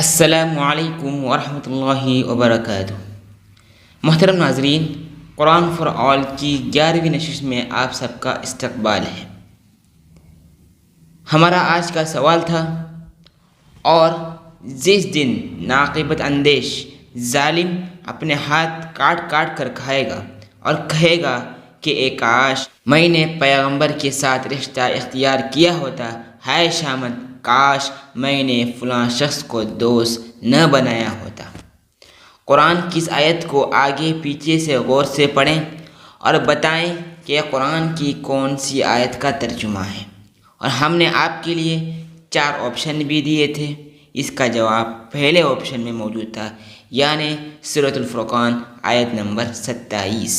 السلام علیکم ورحمۃ اللہ وبرکاتہ۔ محترم ناظرین، قرآن فار آل کی 11ویں نشست میں آپ سب کا استقبال ہے۔ ہمارا آج کا سوال تھا، اور جس دن ناقبت اندیش ظالم اپنے ہاتھ کاٹ کاٹ کر کھائے گا اور کہے گا کہ اے کاش میں نے پیغمبر کے ساتھ رشتہ اختیار کیا ہوتا، ہائے شامت کاش میں نے فلاں شخص کو دوست نہ بنایا ہوتا۔ قرآن کی اس آیت کو آگے پیچھے سے غور سے پڑھیں اور بتائیں کہ قرآن کی کون سی آیت کا ترجمہ ہے، اور ہم نے آپ کے لیے 4 آپشن بھی دیے تھے۔ اس کا جواب پہلے آپشن میں موجود تھا، یعنی سورۃ الفرقان آیت نمبر 27۔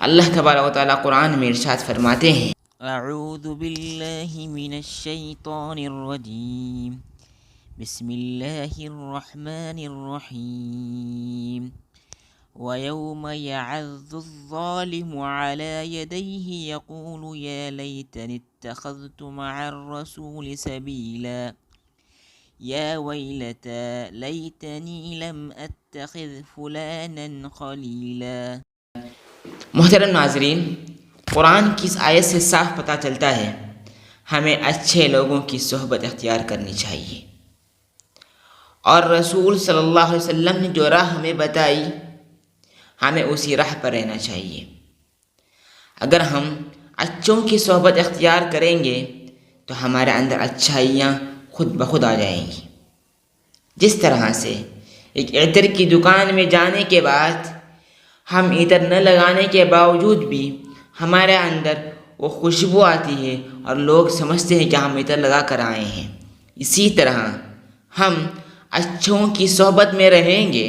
اللہ تبارک و تعالیٰ قرآن میں ارشاد فرماتے ہیں، اعوذ باللہ من الشیطان الرجیم، بسم اللہ الرحمن الرحیم۔ وَيَوْمَ يَعَضُّ الظَّالِمُ عَلَى يَدَيْهِ يَقُولُ يَا لَيْتَنِي اتَّخَذْتُ مَعَ الرَّسُولِ سَبِيلًا يَا وَيْلَتَىٰ لَيْتَنِي لَمْ أَتَّخِذْ فُلَانًا خَلِيلًا۔ محترم ناظرین، قرآن کی اس آیت سے صاف پتہ چلتا ہے ہمیں اچھے لوگوں کی صحبت اختیار کرنی چاہیے، اور رسول صلی اللہ علیہ وسلم نے جو راہ ہمیں بتائی ہمیں اسی راہ پر رہنا چاہیے۔ اگر ہم اچھوں کی صحبت اختیار کریں گے تو ہمارے اندر اچھائیاں خود بخود آ جائیں گی۔ جس طرح سے ایک عطر کی دکان میں جانے کے بعد ہم عطر نہ لگانے کے باوجود بھی ہمارے اندر وہ خوشبو آتی ہے اور لوگ سمجھتے ہیں کہ ہم عطر لگا کر آئے ہیں، اسی طرح ہم اچھوں کی صحبت میں رہیں گے،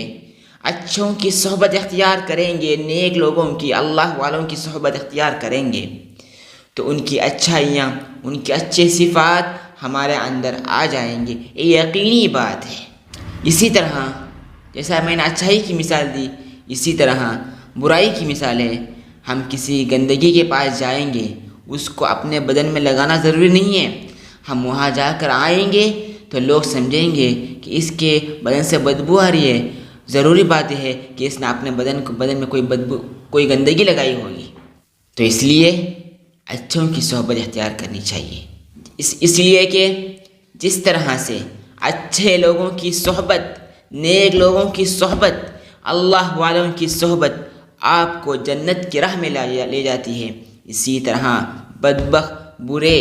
اچھوں کی صحبت اختیار کریں گے، نیک لوگوں کی، اللہ والوں کی صحبت اختیار کریں گے تو ان کی اچھائیاں، ان کی اچھے صفات ہمارے اندر آ جائیں گے، یہ یقینی بات ہے۔ اسی طرح جیسا میں نے اچھائی کی مثال دی، اسی طرح برائی کی مثال ہے۔ ہم کسی گندگی کے پاس جائیں گے، اس کو اپنے بدن میں لگانا ضروری نہیں ہے، ہم وہاں جا کر آئیں گے تو لوگ سمجھیں گے کہ اس کے بدن سے بدبو آ رہی ہے، ضروری بات ہے کہ اس نے اپنے بدن میں کوئی گندگی لگائی ہوگی۔ تو اس لیے اچھوں کی صحبت اختیار کرنی چاہیے، اس لیے کہ جس طرح سے اچھے لوگوں کی صحبت، نیک لوگوں کی صحبت، اللہ والوں کی صحبت آپ کو جنت کی راہ میں لے جاتی ہے، اسی طرح بدبخت، برے،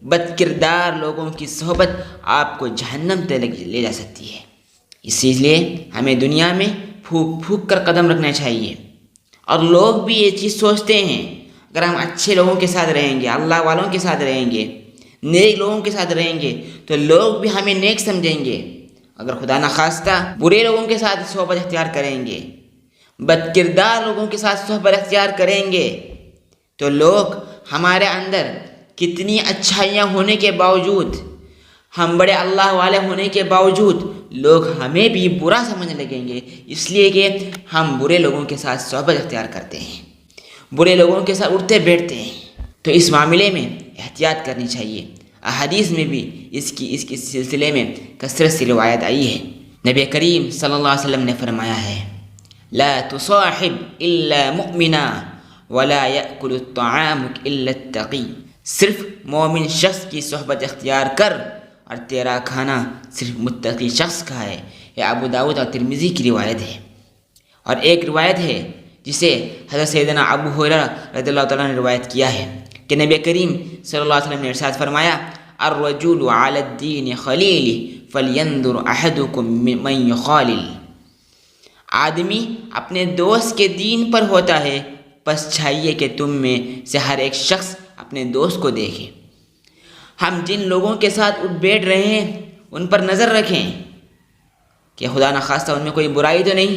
بد کردار لوگوں کی صحبت آپ کو جہنم تک لے جا سکتی ہے۔ اسی لیے ہمیں دنیا میں پھونک پھونک کر قدم رکھنا چاہیے، اور لوگ بھی یہ چیز سوچتے ہیں اگر ہم اچھے لوگوں کے ساتھ رہیں گے، اللہ والوں کے ساتھ رہیں گے، نیک لوگوں کے ساتھ رہیں گے تو لوگ بھی ہمیں نیک سمجھیں گے۔ اگر خدا نخواستہ برے لوگوں کے ساتھ صحبت اختیار کریں گے، بد کردار لوگوں کے ساتھ صحبت اختیار کریں گے تو لوگ ہمارے اندر کتنی اچھائیاں ہونے کے باوجود، ہم بڑے اللہ والے ہونے کے باوجود لوگ ہمیں بھی برا سمجھنے لگیں گے، اس لیے کہ ہم برے لوگوں کے ساتھ صحبت اختیار کرتے ہیں، برے لوگوں کے ساتھ اٹھتے بیٹھتے ہیں۔ تو اس معاملے میں احتیاط کرنی چاہیے۔ احادیث میں بھی اس کے سلسلے میں کثرت سے روایت آئی ہے۔ نبی کریم صلی اللہ علیہ وسلم نے فرمایا ہے، لا تصاحب الا مؤمنا ولا يأكل طعامك الا التقی۔ صرف مومن شخص کی صحبت اختیار کر اور تیرا کھانا صرف متقی شخص کا ہے۔ یہ ابو داؤد اور ترمذی کی روایت ہے۔ اور ایک روایت ہے جسے حضرت سیدنا ابو ہریرہ رضی اللہ تعالیٰ نے روایت کیا ہے کہ نبی کریم صلی اللہ علیہ وسلم نے ارشاد فرمایا، الرجل علی الدین خلیل فلینظر احدکم من یخالل۔ آدمی اپنے دوست کے دین پر ہوتا ہے، پس چاہیے کہ تم میں سے ہر ایک شخص اپنے دوست کو دیکھے۔ ہم جن لوگوں کے ساتھ اٹھ بیٹھ رہے ہیں ان پر نظر رکھیں کہ خدا نخواستہ ان میں کوئی برائی تو نہیں،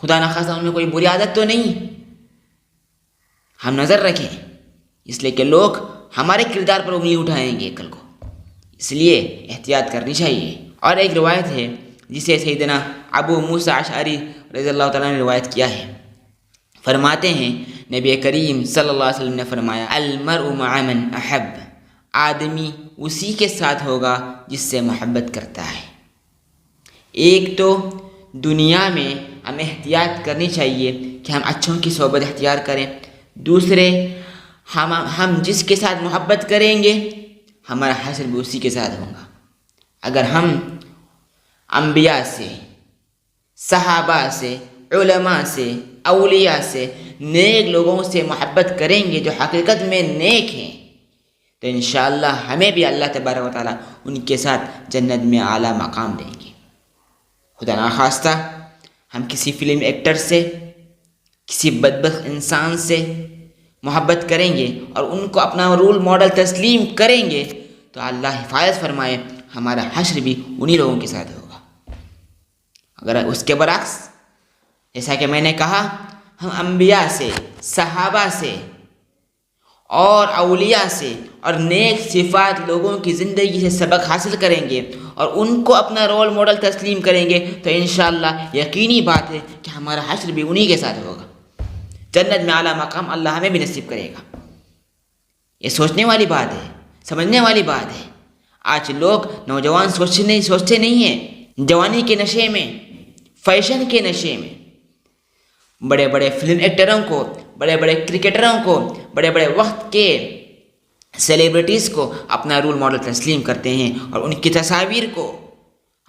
خدا نخواستہ ان میں کوئی بری عادت تو نہیں، ہم نظر رکھیں، اس لیے کہ لوگ ہمارے کردار پر انگلی اٹھائیں گے کل کو، اس لیے احتیاط کرنی چاہیے۔ اور ایک روایت ہے جسے سیدنا ابو موسیٰ اشعری رضی اللہ تعالیٰ نے روایت کیا ہے، فرماتے ہیں نبی کریم صلی اللہ علیہ وسلم نے فرمایا، المرء مع من احب، آدمی اسی کے ساتھ ہوگا جس سے محبت کرتا ہے۔ ایک تو دنیا میں ہمیں احتیاط کرنی چاہیے کہ ہم اچھوں کی صحبت اختیار کریں. دوسرے ہم جس کے ساتھ محبت کریں گے ہمارا حشر بھی اسی کے ساتھ ہوگا. اگر ہم انبیاء سے، صحابہ سے، علماء سے، اولیاء سے، نیک لوگوں سے محبت کریں گے جو حقیقت میں نیک ہیں تو انشاءاللہ ہمیں بھی اللہ تبارک و تعالیٰ ان کے ساتھ جنت میں اعلیٰ مقام دیں گے. خدا نخواستہ ہم کسی فلم ایکٹر سے، کسی بدبخت انسان سے محبت کریں گے اور ان کو اپنا رول ماڈل تسلیم کریں گے تو اللہ حفاظت فرمائے ہمارا حشر بھی انہی لوگوں کے ساتھ ہوگا. اگر اس کے برعکس، جیسا کہ میں نے کہا، ہم انبیاء سے، صحابہ سے اور اولیاء سے اور نیک صفات لوگوں کی زندگی سے سبق حاصل کریں گے اور ان کو اپنا رول ماڈل تسلیم کریں گے تو انشاءاللہ یقینی بات ہے کہ ہمارا حشر بھی انہی کے ساتھ ہوگا. جنت میں اعلیٰ مقام اللہ ہمیں بھی نصیب کرے گا. یہ سوچنے والی بات ہے، سمجھنے والی بات ہے. آج لوگ نوجوان سوچتے نہیں ہیں. جوانی کے نشے میں، فیشن کے نشے میں بڑے بڑے فلم ایکٹروں کو، بڑے بڑے کرکٹروں کو، بڑے بڑے وقت کے سیلیبریٹیز کو اپنا رول ماڈل تسلیم کرتے ہیں اور ان کی تصاویر کو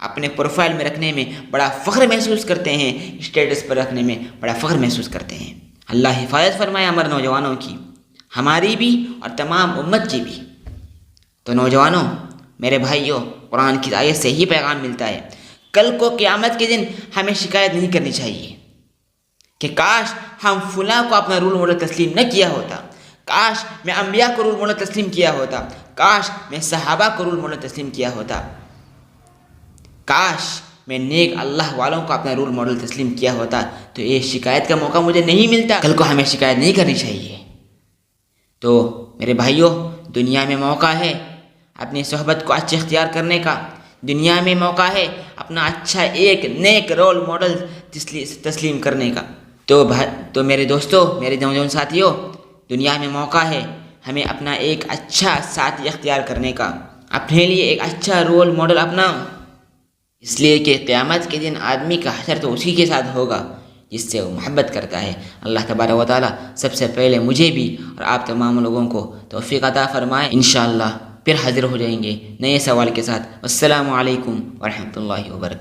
اپنے پروفائل میں رکھنے میں بڑا فخر محسوس کرتے ہیں، اسٹیٹس پر رکھنے میں بڑا فخر محسوس کرتے ہیں. اللہ حفاظت فرمائے ہمارے نوجوانوں کی، ہماری بھی اور تمام امت کی بھی. تو نوجوانوں، میرے بھائیوں، قرآن کی آیت سے ہی پیغام ملتا ہے. کل کو قیامت کے دن ہمیں شکایت نہیں کرنی چاہیے کہ کاش ہم فلاں کو اپنا رول ماڈل تسلیم نہ کیا ہوتا، کاش میں انبیاء کو رول ماڈل تسلیم کیا ہوتا، کاش میں صحابہ کو رول ماڈل تسلیم کیا ہوتا، کاش میں نیک اللہ والوں کو اپنا رول ماڈل تسلیم کیا ہوتا. تو یہ شکایت کا موقع مجھے نہیں ملتا. کل کو ہمیں شکایت نہیں کرنی چاہیے. تو میرے بھائیوں، دنیا میں موقع ہے اپنی صحبت کو اچھے اختیار کرنے کا. دنیا میں موقع ہے اپنا اچھا ایک نیک رول ماڈل تسلیم کرنے کا. تو میرے دوستوں، میرے نوجوان ساتھیوں، دنیا میں موقع ہے ہمیں اپنا ایک اچھا ساتھی اختیار کرنے کا، اپنے لیے ایک اچھا رول ماڈل اپناؤ. اس لیے کہ قیامت کے دن آدمی کا حشر تو اسی کے ساتھ ہوگا جس سے وہ محبت کرتا ہے. اللہ تبارک و تعالیٰ سب سے پہلے مجھے بھی اور آپ تمام لوگوں کو توفیق عطا فرمائے. انشاءاللہ پھر حاضر ہو جائیں گے نئے سوال کے ساتھ. السلام علیکم ورحمۃ اللہ وبرکاتہ.